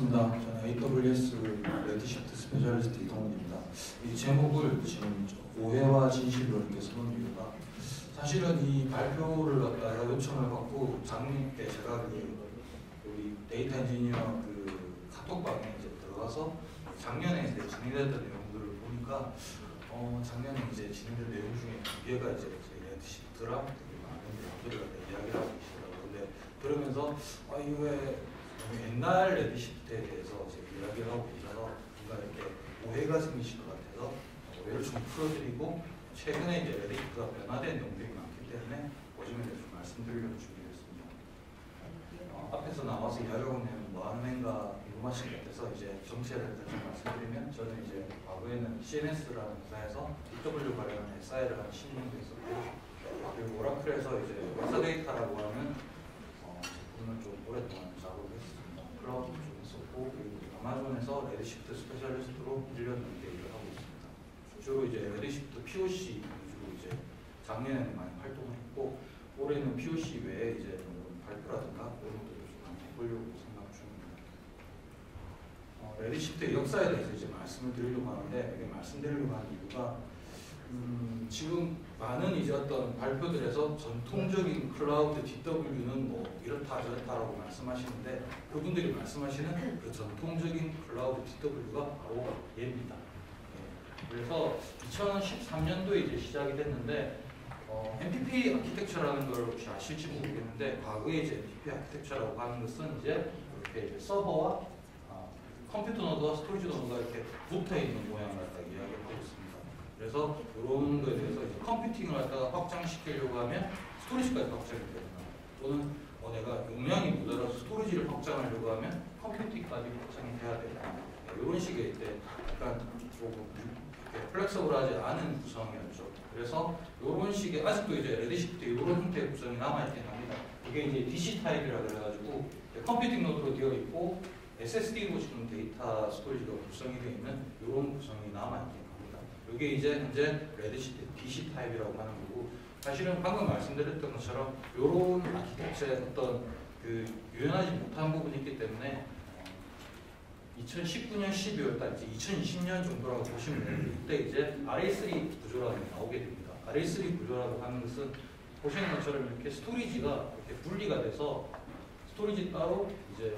반갑습니다. 저는 AWS 레드시프트 스페셜리스트 이동훈입니다. 이 제목을 지금 오해와 진실로 이렇게 써놓은 이유가 사실은 이 발표를 갖다가 요청을 받고 작년 때 제가 우리 데이터 엔지니어 카톡방에 이제 들어가서 작년에 이제 진행됐던 내용들을 보니까 작년에 이제 진행된 내용 중에 두 개가 이제 레드시프트랑 되게 많은 내용들을 이야기를 하고 계시더라고요. 근데 그러면서 이후에 옛날 레드시프트에 대해서 이야기를 하고 계셔서 뭔가 이렇게 오해가 생기실 것 같아서 오해를 좀 풀어드리고 최근에 이제 레드시프트가 변화된 내용들이 많기 때문에 그 점에 대해서 좀 말씀드리려고 준비했습니다. 앞에서 나와서 이야기하고 있는 뭐 하는 애인가 궁금하신 것 같아서 이제 정체를 일단 좀 말씀드리면 저는 이제 과거에는 CNS라는 회사에서 DW 관련한 SI를 한 10년도 했었고 그리고 오라클에서 이제 웹사데이터라고 하는 제품을 좀 오랫동안 작업을 했습니다. 클라우드 좀 했었고 그리고 아마존에서 레드시프트 스페셜리스트로 1년 넘게 일을 하고 있습니다. 주로 이제 레드시프트 POC 위주로 이제 작년에는 많이 활동을 했고 올해는 POC 외에 이제 발표라든가 이런 것들을 좀 많이 해보려고 생각 중입니다. 레드시프트의 역사에 대해서 이제 말씀을 드리려고 하는데 이게 말씀드리려고 하는 이유가 지금 많은 이제 어떤 발표들에서 전통적인 클라우드 DW는 뭐 이렇다 저렇다라고 말씀하시는데 그분들이 말씀하시는 그 전통적인 클라우드 DW가 바로 얘입니다. 그래서 2013년도에 이제 시작이 됐는데 MPP 아키텍처라는 걸 혹시 아실지 모르겠는데 과거에 이제 MPP 아키텍처라고 하는 것은 이제 이렇게 이제 서버와 컴퓨터 노드와 스토리지 노드가 이렇게 붙어 있는 모양을 갖다 이야기를 하고 있습니다. 그래서 이런 거에 대해서 이제 컴퓨팅을 갖다가 확장시키려고 하면 스토리지까지 확장이 되거나 또는 내가 용량이 모자라서 스토리지를 확장하려고 하면 컴퓨팅까지 확장이 돼야 되나 이런 식의 이제 약간 조금 플렉서블하지 않은 구성이었죠. 그래서 이런 식의 아직도 이제 레드시프트에 이런 형태의 구성이 남아있긴 합니다. 이게 이제 DC 타입이라 그래가지고 컴퓨팅 노드로 되어 있고 SSD로 지금 데이터 스토리지가 구성이 되어 있는 이런 구성이 남아있긴 합니다. 이게 이제 현재 레드시프트 DC 타입이라고 하는 거고 사실은 방금 말씀드렸던 것처럼 이런 아키텍처의 어떤 유연하지 못한 부분이 있기 때문에 2019년 12월달 이제 2020년 정도라고 보시면 되는데 이때 이제 RA3 구조라는 게 나오게 됩니다. RA3 구조라고 하는 것은 보시는 것처럼 이렇게 스토리지가 이렇게 분리가 돼서 스토리지 따로 이제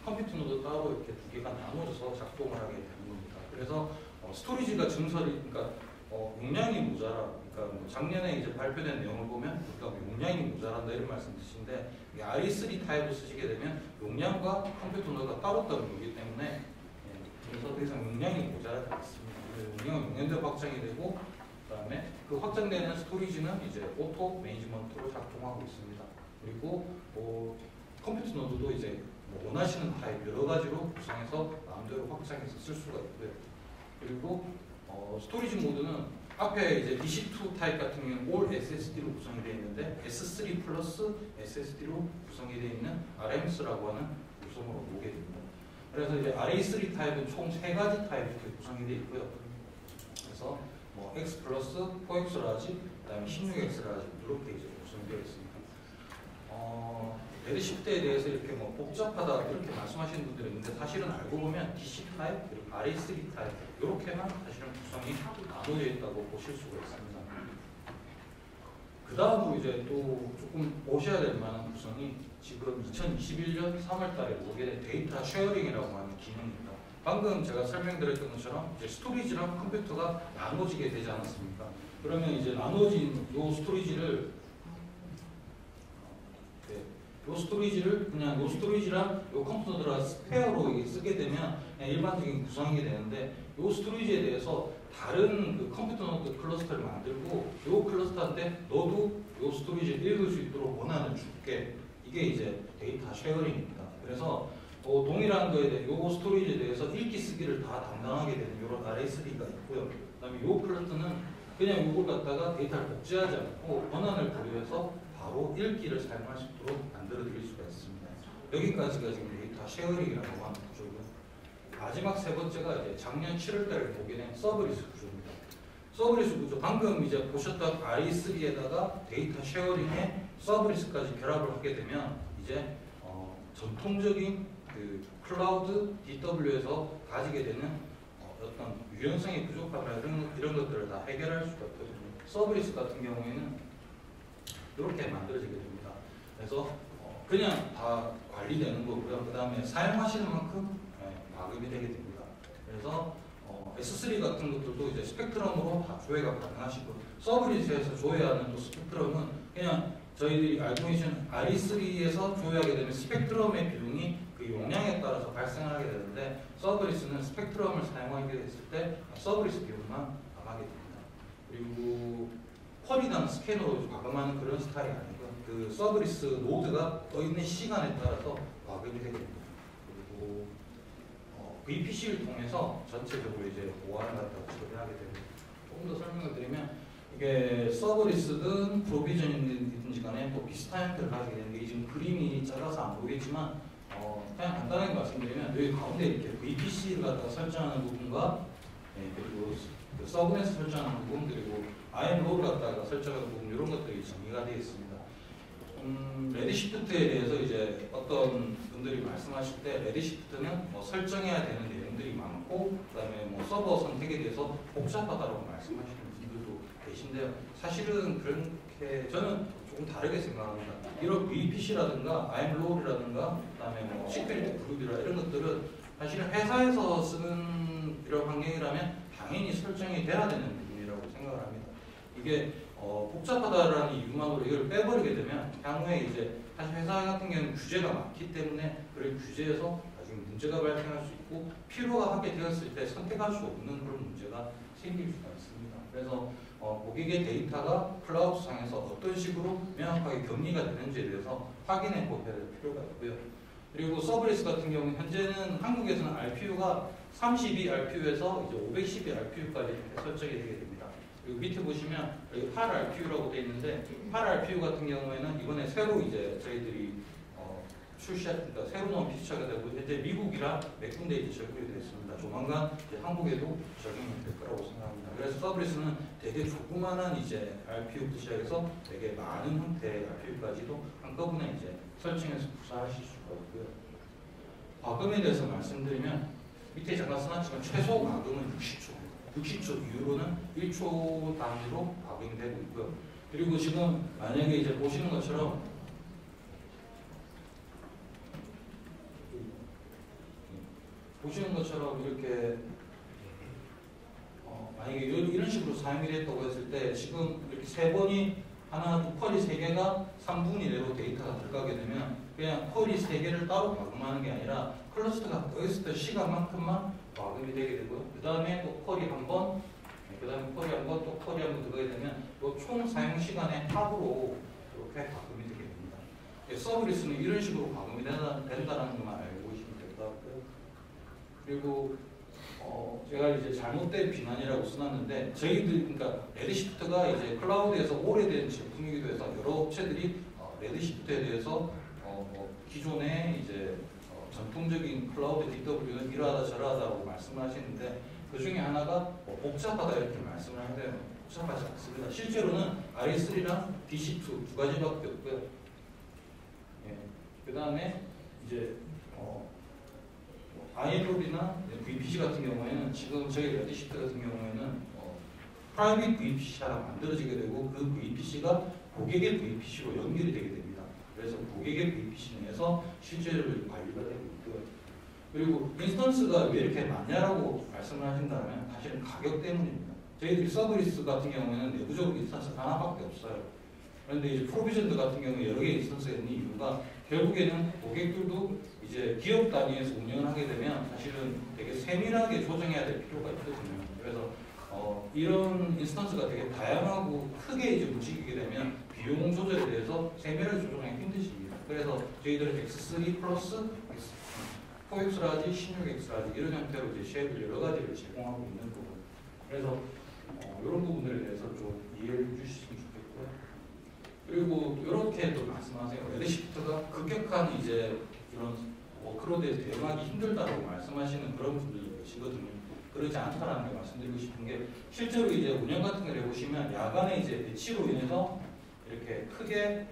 컴퓨터 노드 따로 이렇게 두 개가 나눠져서 작동을 하게 되는 겁니다. 그래서 스토리지가 그러니까 용량이 모자라. 그러니까 뭐 작년에 이제 발표된 내용을 보면 그러니까 용량이 모자란다 이런 말씀 드시는데 RE3 타입을 쓰시게 되면 용량과 컴퓨터 노드가 따로따로 오기 때문에 그래서 더 이상 용량이 모자라지 않습니다. 용량은 용량대로 확장이 되고 그다음에 그 확장되는 스토리지는 이제 오토 매니지먼트로 작동하고 있습니다. 그리고 컴퓨터 노드도 이제 원하시는 타입 여러 가지로 구성해서 마음대로 확장해서 쓸 수가 있고요. 그리고 스토리지 모드는 앞에 이제 DC2 타입 같은 경우는 올 SSD로 구성이 되어 있는데 S3 플러스 SSD로 구성이 되어 있는 RMS라고 하는 구성으로 오게 됩니다. 그래서 이제 RA3 타입은 총 3가지 타입 이렇게 구성이 되어 있고요. 그래서 뭐 X 플러스 4X라지, 그다음에 16X라지 이렇게 이제 구성되어 있습니다. 레드시프트에 대해서 이렇게 뭐 복잡하다 이렇게 말씀하시는 분들이 있는데 사실은 알고 보면 DC 타입, 그리고 RA3 타입 이렇게만 사실은 구성이 나눠져 있다고 보실 수가 있습니다. 그 다음으로 이제 또 조금 보셔야 될 만한 구성이 지금 2021년 3월달에 오게 된 데이터 쉐어링이라고 하는 기능입니다. 방금 제가 설명드렸던 것처럼 이제 스토리지랑 컴퓨터가 나눠지게 되지 않았습니까? 그러면 이제 나눠진 이 스토리지를 그냥 이 스토리지랑 이 컴퓨터들과 스페어로 쓰게 되면 그냥 일반적인 구성이 되는데 이 스토리지에 대해서 다른 그 컴퓨터 노드 클러스터를 만들고 이 클러스터한테 너도 이 스토리지를 읽을 수 있도록 원하는 주께 이게 이제 데이터 쉐어링입니다. 그래서 동일한 거에 대해 이 스토리지에 대해서 읽기 쓰기를 다 담당하게 되는 이런 RA3가 있고요. 그다음에 이 클러스터는 그냥 이걸 갖다가 데이터를 복제하지 않고 권한을 부여해서 바로 읽기를 사용할 수 있도록 만들어 드릴 수가 있습니다. 여기까지가 지금 데이터 쉐어링이라고 하는 구조고요. 마지막 세 번째가 이제 작년 7월달에 보게 된 서브리스 구조입니다. 서브리스 구조 방금 이제 보셨던 RE3에다가 데이터 쉐어링에 서브리스까지 결합을 하게 되면 이제 전통적인 그 클라우드 DW에서 가지게 되는 어떤 유연성이 부족하거나 이런 것들을 다 해결할 수가 있거든요. 서브리스 같은 경우에는 이렇게 만들어지게 됩니다. 그래서 그냥 다 관리되는 거고요. 그 다음에 사용하시는 만큼 파급이 되게 됩니다. 그래서 S3 같은 것들도 이제 스펙트럼으로 다 조회가 가능하시고, 서브리스에서 조회하는 또 스펙트럼은 그냥 저희들이 알고 계시는 RE3에서 조회하게 되면 스펙트럼의 비용이 그 용량에 따라서 발생하게 되는데, 서브리스는 스펙트럼을 사용하게 됐을 때 서브리스 비용만 나가게 됩니다. 그리고 퀄이나 스캐너로 과금하는 그런 스타일이 아니고요. 그 서브리스 노드가 떠 있는 시간에 따라서 과금이 되게 됩니다. 그리고 VPC를 통해서 전체적으로 이제 보안을 갖다가 처리하게 됩니다. 조금 더 설명을 드리면, 이게 서브리스든 프로비전이든지 간에 또 비슷한 형태를 가지게 되는 게, 지금 그림이 작아서 안 보이겠지만 그냥 간단하게 말씀드리면, 여기 가운데 이렇게 VPC를 갖다가 설정하는 부분과 그리고 그 서브넷 설정하는 부분, 그리고 IM로를 갖다가 설정하는 부분, 이런 것들이 정리가 되어 있습니다. 레드시프트에 대해서 이제 어떤 분들이 말씀하실 때, 레드시프트는 뭐 설정해야 되는 내용들이 많고, 그다음에 뭐 서버 선택에 대해서 복잡하다고 말씀하시는 분들도 계신데요. 사실은 그렇게 저는 조금 다르게 생각합니다. 이런 VPC라든가 IM로이라든가 그다음에 뭐 시큐리티 그룹이라 이런 것들은 사실은 회사에서 쓰는 이런 환경이라면 당연히 설정이 돼야 되는 부분이라고 생각을 합니다. 이게 복잡하다라는 이유만으로 이걸 빼버리게 되면 향후에 이제 사실 회사 같은 경우는 규제가 많기 때문에 그런 규제에서 나중에 문제가 발생할 수 있고, 필요가 하게 되었을 때 선택할 수 없는 그런 문제가 생길 수가 있습니다. 그래서 고객의 데이터가 클라우드상에서 어떤 식으로 명확하게 격리가 되는지에 대해서 확인해 보셔야 될 필요가 있고요. 그리고 서브리스 같은 경우는 현재는 한국에서는 RPU가 32 RPU에서 이제 512 RPU까지 설정이 되게 됩니다. 그리고 밑에 보시면 여기 8 RPU라고 되어 있는데, 8 RPU 같은 경우에는 이번에 새로 이제 저희들이 출시했으니까 새로 나온 피처가 되고, 현재 미국이랑 몇 군데 이제 적용이 되어 있습니다. 조만간 이제 한국에도 적용이 될 거라고 생각합니다. 그래서 서브리스는 되게 조그만한 이제 RPU부터 시작해서 되게 많은 형태의 RPU까지도 한꺼번에 이제 설정해서 구사하실 수가 있고요. 과금에 대해서 말씀드리면, 밑에 잠깐 써놨지만 최소 과금은 60초 이후로는 1초 단위로 과금이 되고 있고요. 그리고 지금 만약에 이제 보시는 것처럼 이렇게 만약에 이런 식으로 사용이 됐다고 했을 때, 지금 이렇게 세 번이 하나, 두 쿼리 세 개가 3분 이내로 데이터가 들어가게 되면 그냥 쿼리 세 개를 따로 과금하는 게 아니라 클러스터가 떠있을 때 시간만큼만 과금이 되게 되고요. 그 다음에 또 쿼리 한 번, 그 다음에 쿼리 한 번, 또 쿼리 한 번 들어가게 되면 총 사용 시간의 합으로 이렇게 과금이 되게 됩니다. 서브리스는 이런 식으로 과금이 된다는 것만 알고 계시면 될 것 같고요. 그리고 제가 이제 잘못된 비난이라고 써놨는데, 저희들 그러니까 레드시프트가 이제 클라우드에서 오래된 제품이기도 해서 여러 업체들이 레드시프트에 대해서 기존의 이제 전통적인 클라우드 DW는 이러하다 저러하다고 말씀하시는데, 그 중에 하나가 복잡하다 이렇게 말씀을 하는데 복잡하지 않습니다. 실제로는 RE3랑 DC2 두 가지밖에 없고요. 그 다음에 이제 IM로이나 VPC 같은 경우에는, 지금 저희 레드시프트 같은 경우에는 프라이빗 VPC가 만들어지게 되고, 그 VPC가 고객의 VPC로 연결이 되게 됩니다. 그래서 고객의 VPC 내에서 실제로 관리가 되고 있고요. 그리고 인스턴스가 왜 이렇게 많냐라고 말씀을 하신다면 사실은 가격 때문입니다. 저희들이 서브리스 같은 경우에는 내부적으로 인스턴스 하나밖에 없어요. 그런데 이제 프로비전드 같은 경우는 여러 개의 인스턴스가 있는 이유가, 결국에는 고객들도 이제 기업 단위에서 운영을 하게 되면 사실은 되게 세밀하게 조정해야 될 필요가 있거든요. 그래서 이런 인스턴스가 되게 다양하고 크게 이제 움직이게 되면 비용 조절에 대해서 세밀하게 조정하기 힘드십니다. 그래서 저희들은 X3 플러스 4X라지, 16X라지 이런 형태로 이제 쉐입을 여러 가지를 제공하고 있는 부분. 그래서 이런 부분들에 대해서 좀 이해를 주시면 좋겠고요. 그리고 이렇게 또 말씀하세요. 레드시프트가 급격한 이제 이런 워크로드에 대응하기 힘들다고 말씀하시는 그런 분들이 계시거든요. 그렇지 않다라는 걸 말씀드리고 싶은 게, 실제로 이제 운영 같은 걸 해보시면 야간에 이제 배치로 인해서 이렇게 크게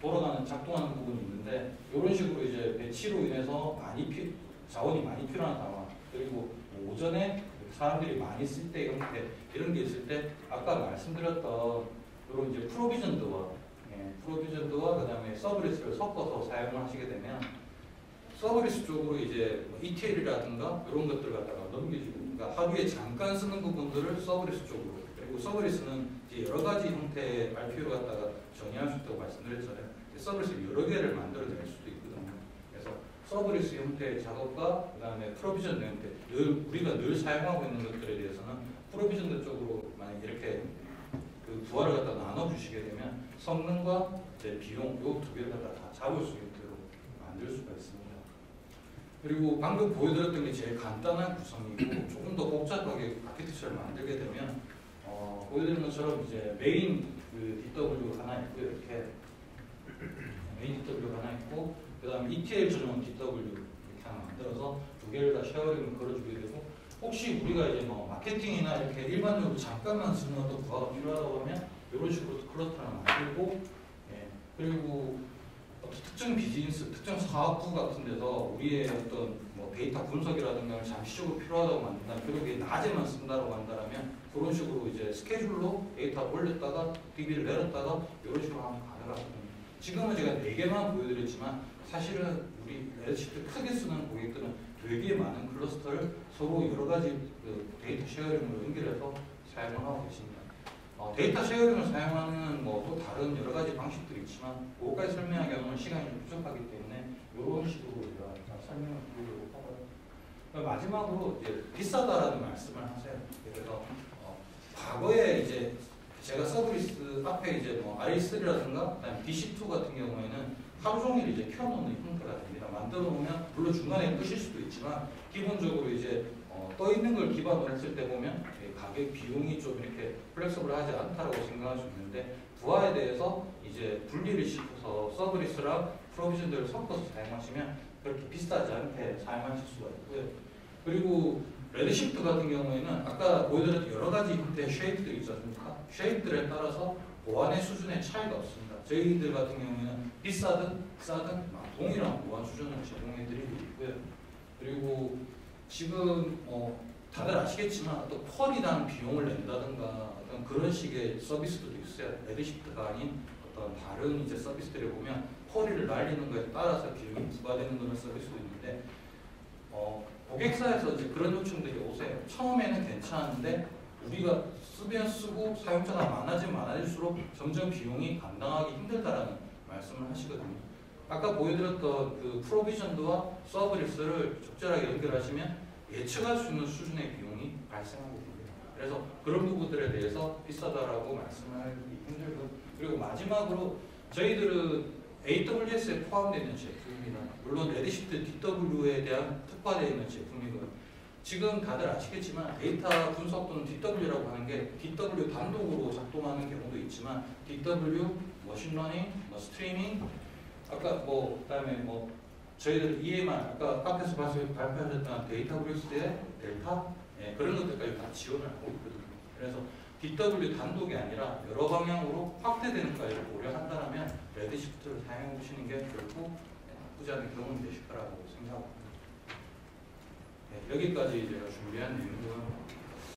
돌아가는 작동하는 부분이 있는데 이런 식으로 이제 배치로 인해서 자원이 많이 필요한 상황 그리고 뭐 오전에 사람들이 많이 쓸 때 이런 게 있을 때 아까 말씀드렸던 이런 이제 프로비전드와 그다음에 서브리스를 섞어서 사용을 하시게 되면 서브리스 쪽으로 이제 뭐 ETL이라든가 이런 것들 갖다가 넘겨주고 그러니까 하루에 잠깐 쓰는 부분들을 서브리스 쪽으로 그리고 서브리스는 이제 여러 가지 형태의 RPU를 갖다가 정의할 수 있다고 말씀드렸잖아요. 서브리스 여러 개를 만들어낼 수도 있거든요. 그래서 서브리스 형태의 작업과 그다음에 프로비전드 형태 우리가 늘 사용하고 있는 것들에 대해서는 프로비전드 쪽으로 만약 이렇게 그 부하를 갖다 나눠 주시게 되면 성능과 이제 비용 요 두 개를 갖다 다 잡을 수 있도록 만들 수가 있습니다. 그리고 방금 보여드렸던 게 제일 간단한 구성이고 조금 더 복잡하게 아키텍처를 만들게 되면 보여드린 것처럼 이제 메인 그 DW 하나 있고요. 이렇게 메인 DW 하나 있고 그 다음에 ETL 전용 DW 이렇게 하나 만들어서 두 개를 다 쉐어링을 걸어주게 되고 혹시 우리가 이제 뭐 마케팅이나 이렇게 일반적으로 잠깐만 쓰는 어떤 부하가 필요하다고 하면 이런 식으로 클러스터를 만들고 그리고 특정 비즈니스, 특정 사업부 같은 데서 우리의 어떤 뭐 데이터 분석이라든가 잠시적으로 필요하다고 만든다. 그렇게 낮에만 쓴다고 한다면 그런 식으로 이제 스케줄로 데이터를 올렸다가 DB를 내렸다가 이런 식으로 하면 가능하거든요. 지금은 제가 4개만 보여드렸지만 사실은 우리 레드시프트 크게 쓰는 고객들은 되게 많은 클러스터를 서로 여러 가지 그 데이터 쉐어링으로 연결해서 사용을 하고 계십니다. 데이터 쉐어링을 사용하는 뭐 또 다른 여러 가지 방식들이 있지만 그것까지 설명하기에는 시간이 좀 부족하기 때문에 이런 식으로 우리가 설명을 드리려고 하고요. 마지막으로 이제 비싸다라는 말씀을 하세요. 그래서 과거에 이제 제가 서브리스 앞에 이제 뭐 RE3라든가 그다음에 DC2 같은 경우에는 하루 종일 이제 켜놓는 형태가 됩니다. 만들어 놓으면 물론 중간에 끄실 수도 있지만 기본적으로 이제 떠 있는 걸 기반으로 했을 때 보면 가격 비용이 좀 이렇게 플렉서블하지 않다라고 생각할 수 있는데 부하에 대해서 이제 분리를 시켜서 서브리스랑 프로비전들을 섞어서 사용하시면 그렇게 비싸지 않게 사용하실 수가 있고요. 그리고 레드시프트 같은 경우에는 아까 보여드렸던 여러 가지 형태의 쉐입들이 있지 않습니까? 쉐입들에 따라서 보안의 수준의 차이가 없습니다. 저희들 같은 경우에는 비싸든 싸든 동일한 보안 수준을 제공해드리고 있고요. 그리고 지금 다들 아시겠지만 어떤 퀄이라는 비용을 낸다든가 어떤 그런 식의 서비스들도 있어요. 레드시프트가 아닌 어떤 다른 이제 서비스들을 보면 퀄을 날리는 거에 따라서 비용이 부과되는 그런 서비스도 있는데 고객사에서 이제 그런 요청들이 오세요. 처음에는 괜찮은데 우리가 쓰면 쓰고 사용자가 많아지면 많아질수록 점점 비용이 감당하기 힘들다라는 말씀을 하시거든요. 아까 보여드렸던 그 프로비전드와 서브리스를 적절하게 연결하시면 예측할 수 있는 수준의 비용이 발생하게 됩니다. 그래서 그런 부분들에 대해서 비싸다라고 말씀하기 힘들고 그리고 마지막으로 저희들은 AWS에 포함되어 있는 제품입니다. 물론 레드시프트 DW에 대한 특화되어 있는 제품이고요. 지금 다들 아시겠지만 데이터 분석 또는 DW라고 하는 게 DW 단독으로 작동하는 경우도 있지만 DW, 머신러닝, 스트리밍 아까 그다음에 저희들 EMR 아까 앞에서 발표하셨던 데이터브릭스의 델타 그런 것들까지 다 지원을 하고 있거든요. 그래서 DW 단독이 아니라 여러 방향으로 확대되는 것까지 고려한다면 레드시프트를 사용해 보시는 게 결코 나쁘지 않은 경험이 되실 거라고 생각합니다. 여기까지 제가 준비한 내용은